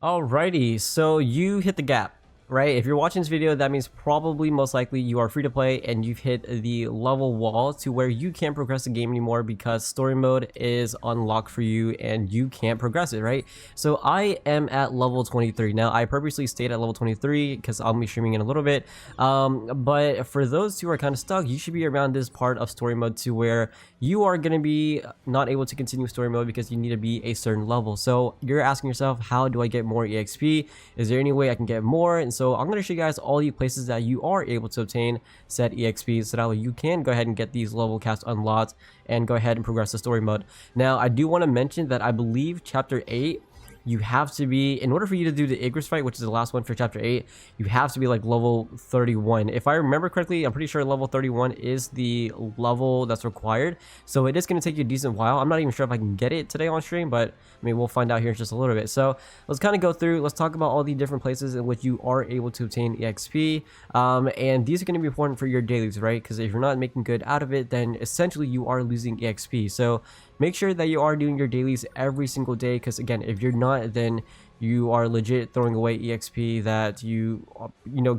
Alrighty, so you hit the gap, right? If you're watching this video, that means probably most likely you are free to play and you've hit the level wall to where you can't progress the game anymore because story mode is unlocked for you and you can't progress it, right? So I am at level 23. Now, I purposely stayed at level 23 because I'll be streaming in a little bit. But for those who are kind of stuck, you should be around this part of story mode to where you are going to be not able to continue story mode because you need to be a certain level. So you're asking yourself, how do I get more EXP? Is there any way I can get more? And so I'm going to show you guys all the places that you are able to obtain said EXP so that way you can go ahead and get these level caps unlocked and go ahead and progress the story mode. Now, I do want to mention that I believe chapter 8, you have to be, in order for you to do the Igris fight, which is the last one for chapter 8, you have to be like level 31. If I remember correctly, I'm pretty sure level 31 is the level that's required. So it is going to take you a decent while. I'm not even sure if I can get it today on stream, but I mean, we'll find out here in just a little bit. So let's kind of go through, let's talk about all the different places in which you are able to obtain EXP. And these are going to be important for your dailies, right? Because if you're not making good out of it, then essentially you are losing EXP. So make sure that you are doing your dailies every single day, because again, if you're not, then you are legit throwing away EXP that you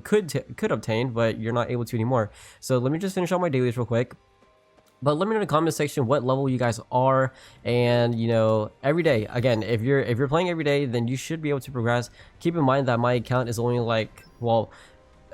could obtain, but you're not able to anymore. So let me just finish all my dailies real quick. But let me know in the comment section what level you guys are, and every day. Again, if you're playing every day, then you should be able to progress. Keep in mind that my account is only like, well,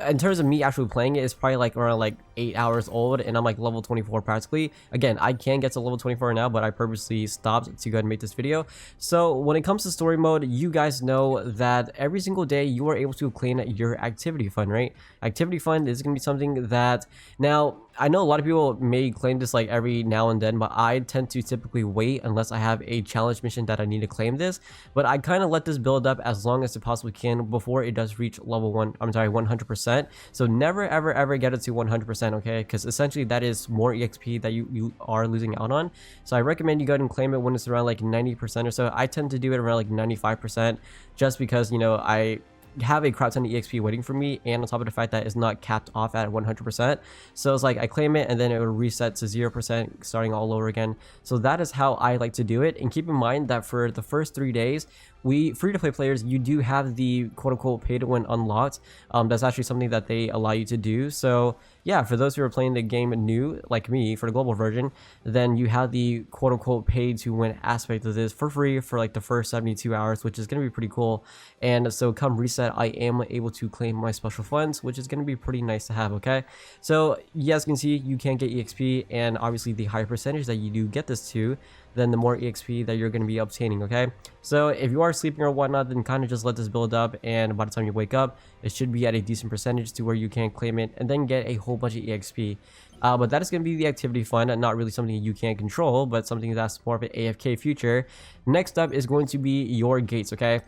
in terms of me actually playing it, it's probably like around like 8 hours old, and I'm like level 24 practically. Again, I can get to level 24 now, but I purposely stopped to go ahead and make this video. So when it comes to story mode, you guys know that every single day you are able to claim your activity fund, right? Activity fund is going to be something that, now I know a lot of people may claim this like every now and then, but I tend to typically wait unless I have a challenge mission that I need to claim this. But I kind of let this build up as long as it possibly can before it does reach level 100%. So never ever get it to 100%, okay? Because essentially that is more EXP that you are losing out on. So I recommend you go ahead and claim it when it's around like 90% or so. I tend to do it around like 95% just because I have a crap ton of EXP waiting for me, and on top of the fact that it's not capped off at 100%. So it's like I claim it and then it will reset to 0%, starting all over again. So that is how I like to do it. And keep in mind that for the first 3 days, we free-to-play players, you do have the quote-unquote pay-to-win unlocked. That's actually something that they allow you to do. So yeah, for those who are playing the game new like me for the global version, then you have the quote-unquote pay-to-win aspect of this for free for like the first 72 hours, which is going to be pretty cool. And so come reset, I am able to claim my special funds, which is going to be pretty nice to have, okay? So you guys can see you can get EXP, and obviously the higher percentage that you do get this to, then the more EXP that you're going to be obtaining, okay? So if you are sleeping or whatnot, then kind of just let this build up, and by the time you wake up, it should be at a decent percentage to where you can claim it and then get a whole bunch of EXP. But that is going to be the activity fund, not really something you can control, but something that's more of an AFK future. Next up is going to be your gates, okay?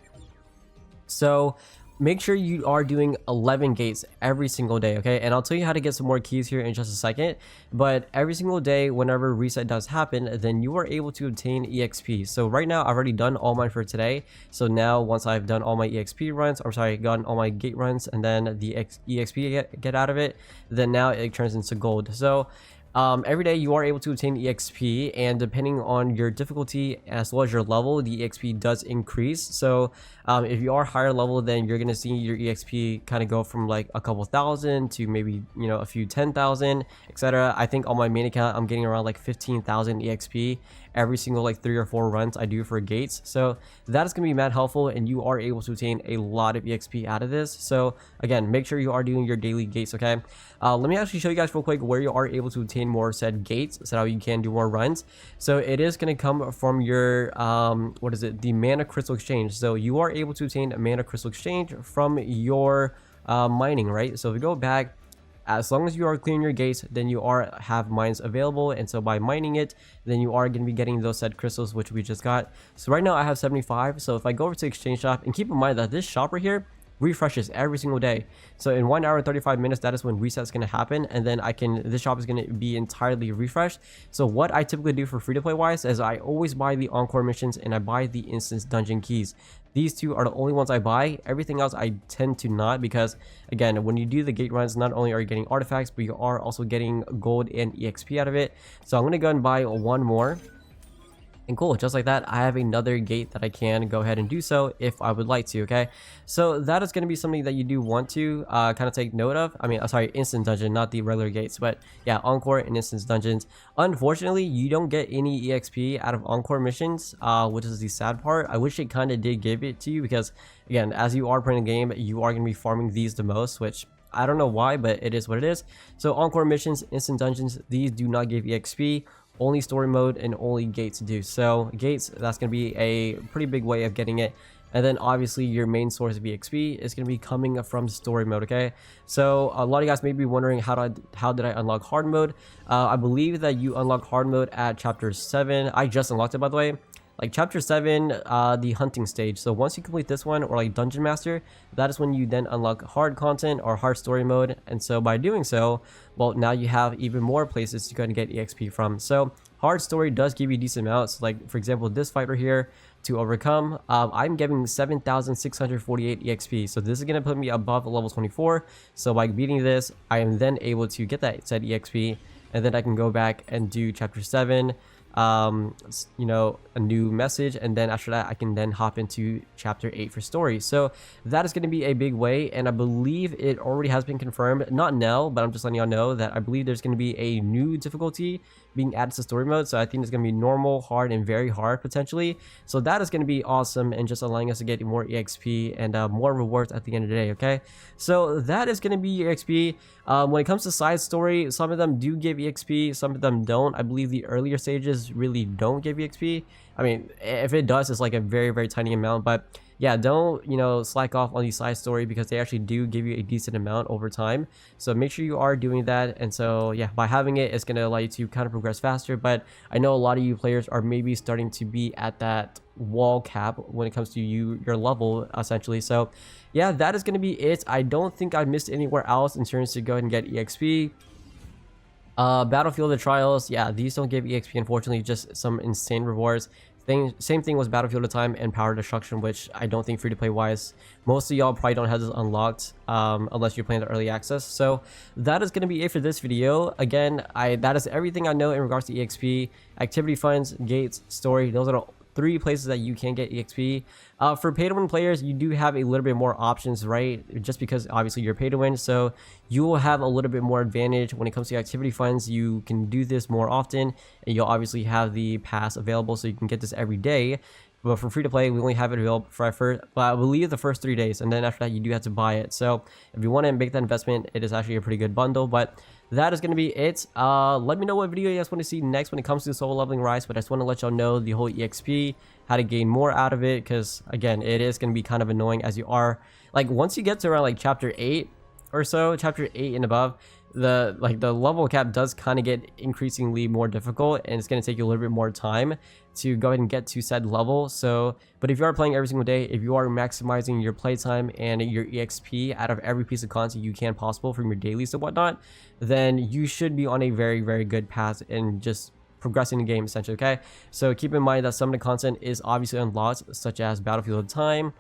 So make sure you are doing 11 gates every single day, okay? And I'll tell you how to get some more keys here in just a second. But every single day, whenever reset does happen, then you are able to obtain EXP. So right now, I've already done all mine for today. So now, once I've done all my EXP runs, or sorry, gotten all my gate runs, and then the EXP get out of it, then now it turns into gold. So every day you are able to obtain EXP, and depending on your difficulty as well as your level, the EXP does increase. So if you are higher level, then you're gonna see your EXP kind of go from like a couple thousand to maybe a few 10,000, etc. I think on my main account I'm getting around like 15,000 EXP every single like 3 or 4 runs I do for gates. So that is gonna be mad helpful, and you are able to obtain a lot of EXP out of this. So again, make sure you are doing your daily gates, okay? Let me actually show you guys real quick where you are able to obtain more said gates so that you can do more runs. So it is going to come from your the mana crystal exchange. So you are able to obtain a mana crystal exchange from your mining, right? So if we go back, as long as you are clearing your gates, then you have mines available, and so by mining it, then you are going to be getting those said crystals, which we just got. So right now I have 75. So if I go over to exchange shop, and keep in mind that this shop right here refreshes every single day. So in 1 hour and 35 minutes, that is when reset is going to happen, and then this shop is going to be entirely refreshed. So what I typically do for free to play wise is I always buy the encore missions, and I buy the instance dungeon keys. These two are the only ones I buy. Everything else I tend to not, because again, when you do the gate runs, not only are you getting artifacts, but you are also getting gold and EXP out of it. So I'm going to go and buy one more. And cool, just like that, I have another gate that I can go ahead and do so if I would like to, okay? So that is going to be something that you do want to kind of take note of. I mean, sorry, instant dungeon, not the regular gates, but yeah, Encore and instance dungeons. Unfortunately, you don't get any EXP out of Encore missions, which is the sad part. I wish it kind of did give it to you because, again, as you are playing the game, you are going to be farming these the most, which I don't know why, but it is what it is. So Encore missions, instant dungeons, these do not give EXP. Only story mode and only gates do. So gates, that's going to be a pretty big way of getting it. And then obviously your main source of EXP is going to be coming from story mode, okay? So a lot of you guys may be wondering how did I unlock hard mode? I believe that you unlock hard mode at chapter 7. I just unlocked it, by the way. Like chapter 7, the hunting stage. So once you complete this one, or like dungeon master, that is when you then unlock hard content or hard story mode. And so by doing so, well, now you have even more places to go and get EXP from. So hard story does give you decent amounts. Like for example, this fight right here to overcome, I'm getting 7,648 EXP. So this is going to put me above level 24. So by beating this, I am then able to get that said EXP, and then I can go back and do chapter 7, you know, a new message, and then after that I can then hop into chapter 8 for story. So that is going to be a big way, and I believe it already has been confirmed, not now, but I'm just letting y'all know that I believe there's going to be a new difficulty being added to story mode. So I think it's going to be normal, hard, and very hard potentially. So that is going to be awesome and just allowing us to get more EXP and more rewards at the end of the day, okay? So that is going to be your EXP. When it comes to side story, some of them do give EXP, some of them don't. I believe the earlier stages really don't give EXP. I mean, if it does, it's like a very, very tiny amount, but yeah, don't, you know, slack off on the side story because they actually do give you a decent amount over time. So make sure you are doing that. And so yeah, by having it, it's going to allow you to kind of progress faster. But I know a lot of you players are maybe starting to be at that wall cap when it comes to your level essentially. So yeah, that is going to be it. I don't think I missed anywhere else in terms to go ahead and get EXP. Battlefield of Trials, yeah, these don't give EXP, unfortunately, just some insane rewards. Same thing was Battlefield of Time and Power Destruction, which I don't think free-to-play wise, most of y'all probably don't have this unlocked unless you're playing the early access. So that is going to be it for this video. Again, that is everything I know in regards to EXP, activity funds, gates, story. Those are the 3 places that you can get EXP. For pay to win players, you do have a little bit more options, right? Just because obviously you're pay to win, so you will have a little bit more advantage when it comes to activity funds. You can do this more often, and you'll obviously have the pass available, so you can get this every day. But for free to play, we only have it available for I believe the first 3 days, and then after that you do have to buy it. So if you want to make that investment, it is actually a pretty good bundle. But that is going to be it. Let me know what video you guys want to see next when it comes to solo leveling rise. But I just want to let y'all know the whole EXP, how to gain more out of it, because again, it is going to be kind of annoying as you are like once you get to around like chapter 8 or so, chapter 8 and above, the level cap does kind of get increasingly more difficult, and it's going to take you a little bit more time to go ahead and get to said level. So but if you are playing every single day, if you are maximizing your playtime and your EXP out of every piece of content you can possible from your dailies and whatnot, then you should be on a very, very good path and just progressing the game essentially, okay? So keep in mind that some of the content is obviously unlocked, such as Battlefield of Time,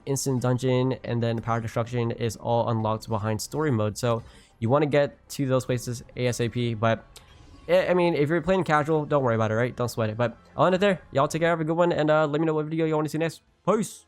instant dungeon, and then Power Destruction is all unlocked behind story mode. So you want to get to those places ASAP. But I mean, if you're playing casual, don't worry about it, right? Don't sweat it. But I'll end it there. Y'all take care, have a good one, and let me know what video you want to see next. Peace.